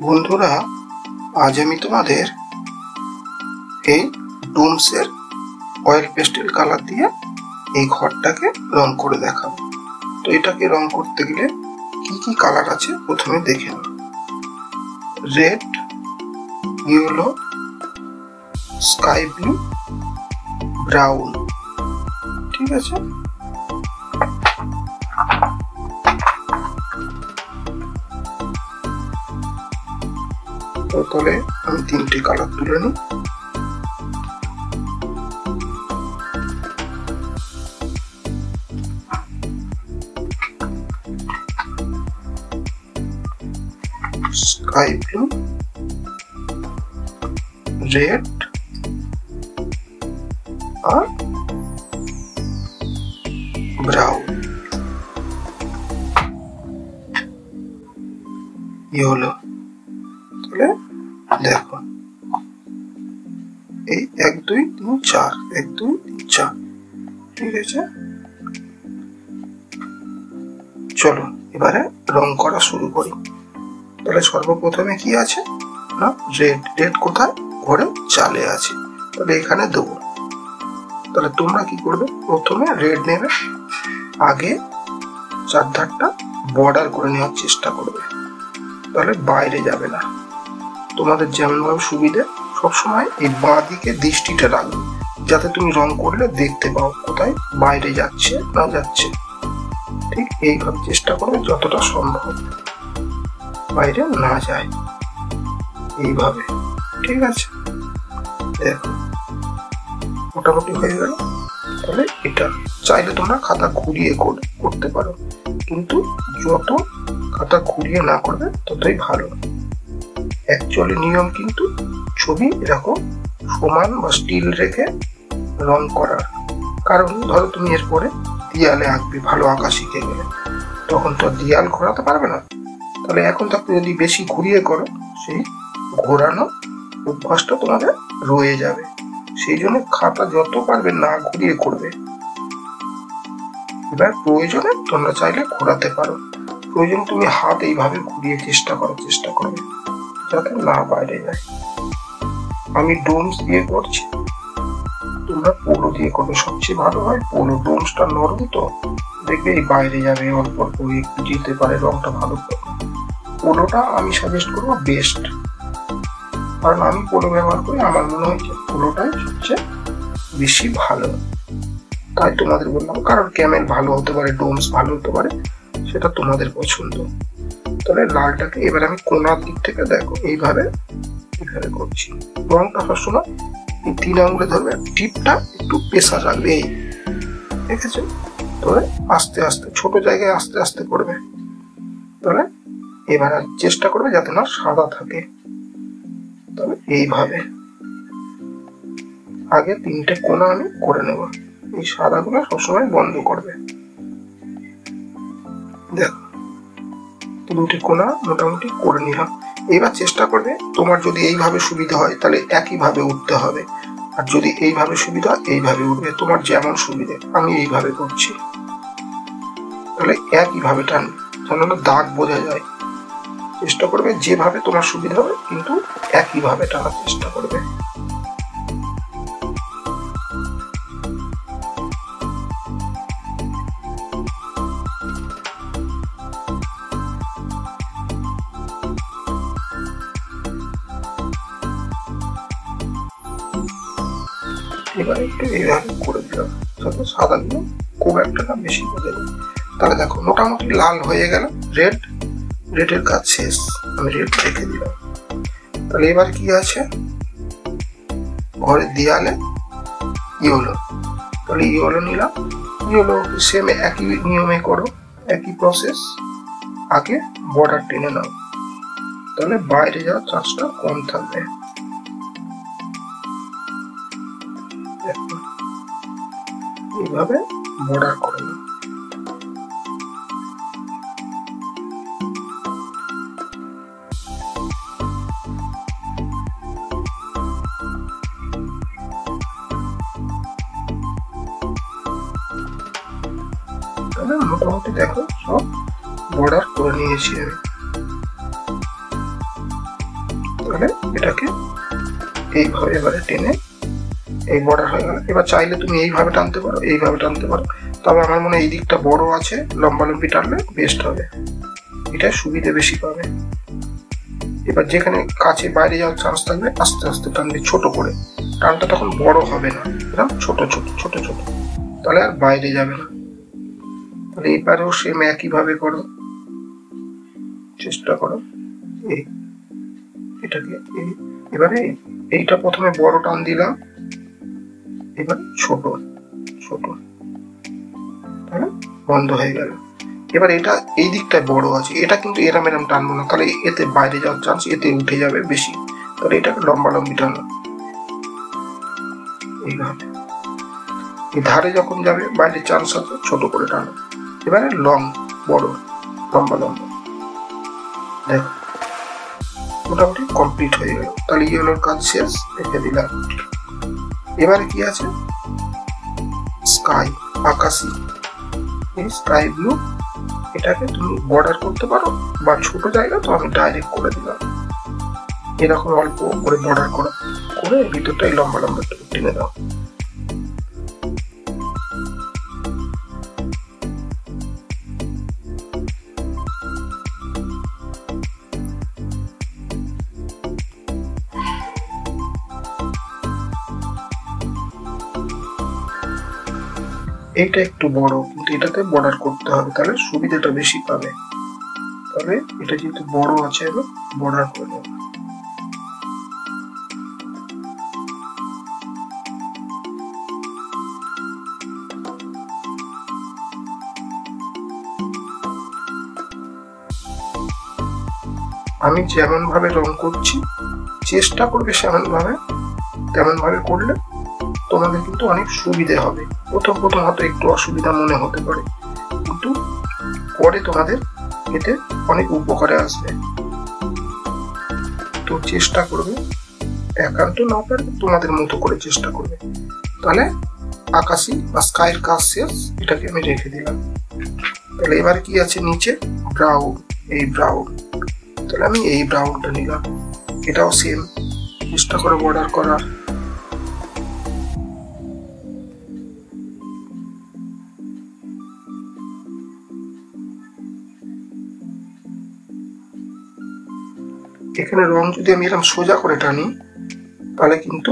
বন্ধুরা, আজ আমি তোমাদের এই ডোমসের অয়েল পেস্টেল কালার দিয়ে এই ঘরটাকে রং করে দেখাবো। তো এটাকে রং করতে গেলে কি কি কালার আছে প্রথমে দেখে নাও। Red, yellow, sky blue, brown. ঠিক আছে, তাহলে আমি তিনটে কালার তুলে নিই। স্কাই ব্লু, রেড আর ব্রাউন, ইয়েলো। তাহলে দেখো, এই 1 2 3 4, 1 2 3 4। ঠিক আছে, চলো এবারে রং করা শুরু করি। তাহলে সর্বপ্রথমে কি আছে না, রেড। রেড কোথায়? ঘরে চালে আছে, তাহলে এখানে দেবো। তাহলে তোমরা কি করবে, প্রথমে রেড নেবে, আগে চারধারটা বর্ডার করে নেওয়ার চেষ্টা করবে, তাহলে বাইরে যাবে না। তোমাদের যেমন ভাবে সুবিধে, সবসময় এই বাঁ দিকে দৃষ্টিটা রাখবে, যাতে তুমি রং করলে দেখতে পাও কোথায় বাইরে যাচ্ছে না যাচ্ছে। ঠিক এইভাবে চেষ্টা করবে যতটা সম্ভব বাইরে না যায়, এইভাবে। ঠিক আছে, দেখো মোটামুটি হয়ে গেল। তাহলে এটা চাইলে তোমরা খাতা ঘুরিয়ে করতে পারো, কিন্তু যত খাতা ঘুরিয়ে না করবে ততই ভালো। অ্যাকচুয়ালি নিয়ম কিন্তু ছবি এরকম সমান বা স্টিল রেখে রং করার। কারণ ধরো তুমি এরপরে দেয়ালে আঁকবে, ভালো আঁকা শিখে গেলে, তখন তো দেয়াল ঘোরাতে পারবে না। তাহলে এখন থাকতে যদি বেশি ঘুরিয়ে করো, সেই ঘোরানো অভ্যাসটা তোমাদের রয়ে যাবে। সেই জন্য খাতা যত পারবে না ঘুরিয়ে করবে। এবার প্রয়োজনে তোমরা চাইলে ঘোরাতে পারো, প্রয়োজনে তুমি হাত এইভাবে ঘুরিয়ে চেষ্টা করবে যাতে না বাইরে যায়। আমি ডোমস দিয়ে করছি, তোমরা পোলো দিয়ে করবে, সবচেয়ে ভালো হয় পোলো। ডোমসটা নরম তো, দেখবে এই বাইরে যাবে, অল্প অল্প একটু যেতে পারে, রংটা ভালো করবে। পোলোটা আমি সাজেস্ট করবো বেস্ট, কারণ আমি পোলো ব্যবহার করি, আমার মনে হয়েছে পোলোটাই সবচেয়ে বেশি ভালো, তাই তোমাদের বললাম। কারণ ক্যামেল ভালো হতে পারে, ডোমস ভালো হতে পারে, সেটা তোমাদের পছন্দ। তাহলে লালটাকে এবার আমি কোনার দিক থেকে দেখো এইভাবে করছি। রংটা সবসময় এই 3 আঙুলে ধরবে, টিপটা একটু প্রেসার রাখবে, এই ঠিক আছে। তাহলে আস্তে আস্তে ছোট জায়গায় আস্তে আস্তে করবে। তাহলে এবার চেষ্টা করবে যাতে না সাদা থাকে। তবে এইভাবে আগে 3টে কোনা আমি করে নেব, এই সাদা গুলো সবসময় বন্ধ করবে। দেখো 3টে কোনা মোটামুটি করে নিলাম। এবার চেষ্টা করবে, তোমার যদি এইভাবে সুবিধা হয় তাহলে একইভাবে উঠতে হবে, আর যদি এইভাবে সুবিধা হয় এইভাবে উঠবে, তোমার যেমন সুবিধে। আমি এইভাবে করছি, তাহলে একইভাবে টানবে যেন না দাগ বোঝা যায়। চেষ্টা করবে যেভাবে তোমার সুবিধা হবে, কিন্তু একইভাবে টানার চেষ্টা করবে। এবার একটু এইভাবে করে দিলাম যাতে সাদাগুলো খুব একটা না বেশি বোঝা যায়। তাহলে দেখো মোটামুটি লাল হয়ে গেল। রেডের কাজ শেষ, আমি রেড রেখে দিলাম। তাহলে এবার কি আছে, ঘরের দেয়ালে ইয়েলো। তাহলে ইয়েলো নিলাম, ইয়েলো সেম একই নিয়মে করো, একই প্রসেস। আগে বর্ডার টেনে নাও, তাহলে বাইরে যাওয়ার চান্সটা কম থাকবে। এইভাবে বর্ডার করে নাও। মোটামুটি দেখো সব বর্ডার করে নিয়েছি আমি। তাহলে এটাকে এইভাবে এবারে টেনে এই বর্ডার হয়ে গেল। এবার চাইলে তুমি এইভাবে টানতে পারো, এইভাবে টানতে পারো, তবে আমার মনে হয় এই দিকটা বড় আছে, লম্বা লম্বি টানলে বেস্ট হবে, এটা সুবিধে বেশি পাবে। এবার যেখানে কাছে বাইরে যাওয়ার চান্স থাকবে আস্তে আস্তে টানবে, ছোট করে টানটা তখন বড় হবে না, এরকম ছোট ছোট ছোট ছোট, তাহলে আর বাইরে যাবে না। তাহলে এবারেও সেম একই ভাবে করো, চেষ্টা করো। এটাকে এবারে এইটা প্রথমে বড় টান দিলাম, এবার ছোট ছোট, তাহলে বন্ধ হয়ে গেল। এবার এটা এই দিকটায় বড় আছে, এটা কিন্তু এরম এরম টানবো না, তাহলে এতে বাইরে যাওয়ার চান্স, এতে উঠে যাবে বেশি, তাহলে এটাকে লম্বা লম্বি টানো এইভাবে। এই ধারে যখন যাবে বাইরে চান্স আছে, ছোট করে টানো। এবারে লং বড় লম্বা লম্বা, দেখো মোটামুটি কমপ্লিট হয়ে গেল। তাহলে ইয়েলোর কাজ শেষ, রেখে দিলাম। এবারে কি আছে, স্কাই, আকাশি, এই স্কাই ব্লু, এটাকে তুমি বর্ডার করতে পারো, বা ছোট জায়গা তো আমি ডাইরেক্ট করে দিলাম, এরকম অল্প করে বর্ডার করে ভিতরটাই লম্বা লম্বা টেনে দাও। এইটা একটু বড়, কিন্তু এটাতে বর্ডার করতে হবে, তাহলে সুবিধাটা বেশি পাবে। তাহলে এটা যেহেতু বড় আছে, এবার বর্ডার করে দেবো। আমি যেমন ভাবে রং করছি চেষ্টা করবে তেমন ভাবে করলে তোমাদের কিন্তু অনেক সুবিধে হবে। প্রথম হয়তো একটু অসুবিধা মনে হতে পারে, কিন্তু পরে তোমাদের এতে অনেক উপকারে আসবে। তো চেষ্টা করবে, একান্ত না পারে তোমাদের মতো করে চেষ্টা করবে। তাহলে আকাশি বা স্কাইয়ের কাজ শেষ, এটাকে আমি রেখে দিলাম। তাহলে এবার কি আছে নিচে, ব্রাউন, এই ব্রাউন, তাহলে আমি এই ব্রাউনটা নিলাম। এটাও সেম, চেষ্টা করে বর্ডার করার। এখানে রং যদি আমি এরকম সোজা করে টানি, তাহলে কিন্তু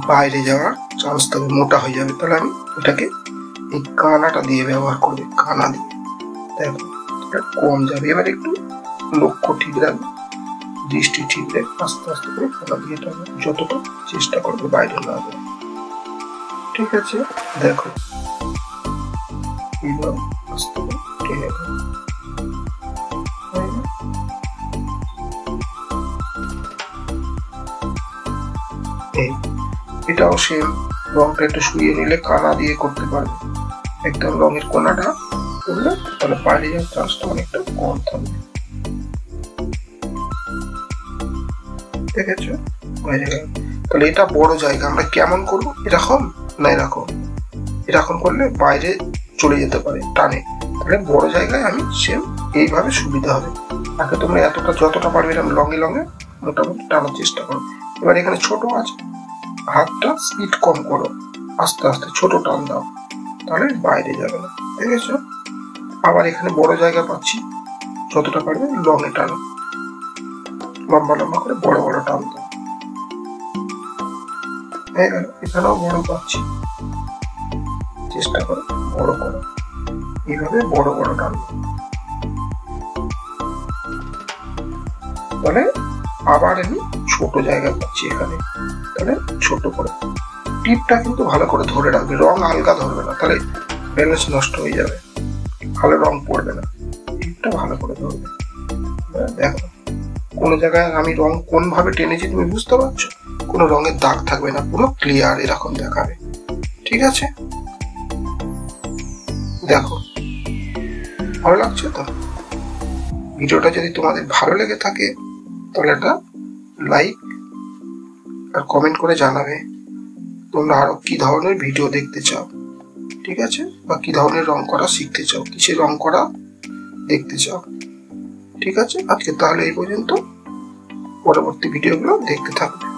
বাইরে যাওয়ার চান্স থাকবে, মোটা হয়ে যাবে। তাহলে আমি এটাকে এই কানাটা দিয়ে ব্যবহার করবে, কানা দিয়ে, দেখো এটা কম যাবে। এবার একটু লক্ষ্য ঠিক রাখবে, দৃষ্টি ঠিক রেখে আস্তে আস্তে করে কানা দিয়ে টানবে, যতটা চেষ্টা করবে বাইরে না যাবে। ঠিক আছে, দেখো এইবার আস্তে করে টেনে দাও। এটাও সেম, রংটা একটু শুইয়ে নিলে কানা দিয়ে করতে পারবে। একদম রঙের কোনাটা করলে তাহলে বাইরে যাওয়ার চান্সটা অনেকটা কম থাকবে। দেখেছো বাইরে গেল। তাহলে এটা বড় জায়গা, আমরা কেমন করবো, এরকম না এরকম, এরকম করলে বাইরে চলে যেতে পারে টানে। তাহলে বড় জায়গায় আমি সেম এইভাবে সুবিধা হবে। আগে তোমরা এতটা যতটা পারবে এরকম লঙে মোটামুটি টানার চেষ্টা করো। এবার এখানে ছোট আছে, হাতটা স্পিড কম করো, আস্তে আস্তে ছোট টান দাও, তাহলে বাইরে যাবে না। দেখেছ, আবার এখানে বড় জায়গা পাচ্ছি, যতটা পারবে লঙে টানো, লম্বা লম্বা করে বড় বড় টান দাও। এখানেও বড় পাচ্ছি, চেষ্টা করো বড় করো, এইভাবে বড় বড় টান দাও। তাহলে আবার আমি ছোট জায়গা পাচ্ছি এখানে, তাহলে ছোট করে টিপটা কিন্তু ভালো করে ধরে রাখবে, রং আলগা ধরবে না, তাহলে ব্যালেন্স নষ্ট হয়ে যাবে, ভালো রং পড়বে না। টিপটা ভালো করে ধরবে। দেখো কোনো জায়গায় আমি রং কোন ভাবে টেনেছি তুমি বুঝতে পারছো, কোনো রঙের দাগ থাকবে না, পুরো ক্লিয়ার এরকম দেখাবে। ঠিক আছে, দেখো ভালো লাগছে তো? ভিডিওটা যদি তোমাদের ভালো লেগে থাকে তাহলে একটা লাইক আর কমেন্ট করে জানাবে তোমরা আরো কি ধরনের ভিডিও দেখতে চাও। ঠিক আছে, বা কি ধরনের রং করা শিখতে চাও, কিসে রং করা দেখতে চাও। ঠিক আছে, আজকে তাহলে এই পর্যন্ত, পরবর্তী ভিডিওগুলো দেখতে থাকবে।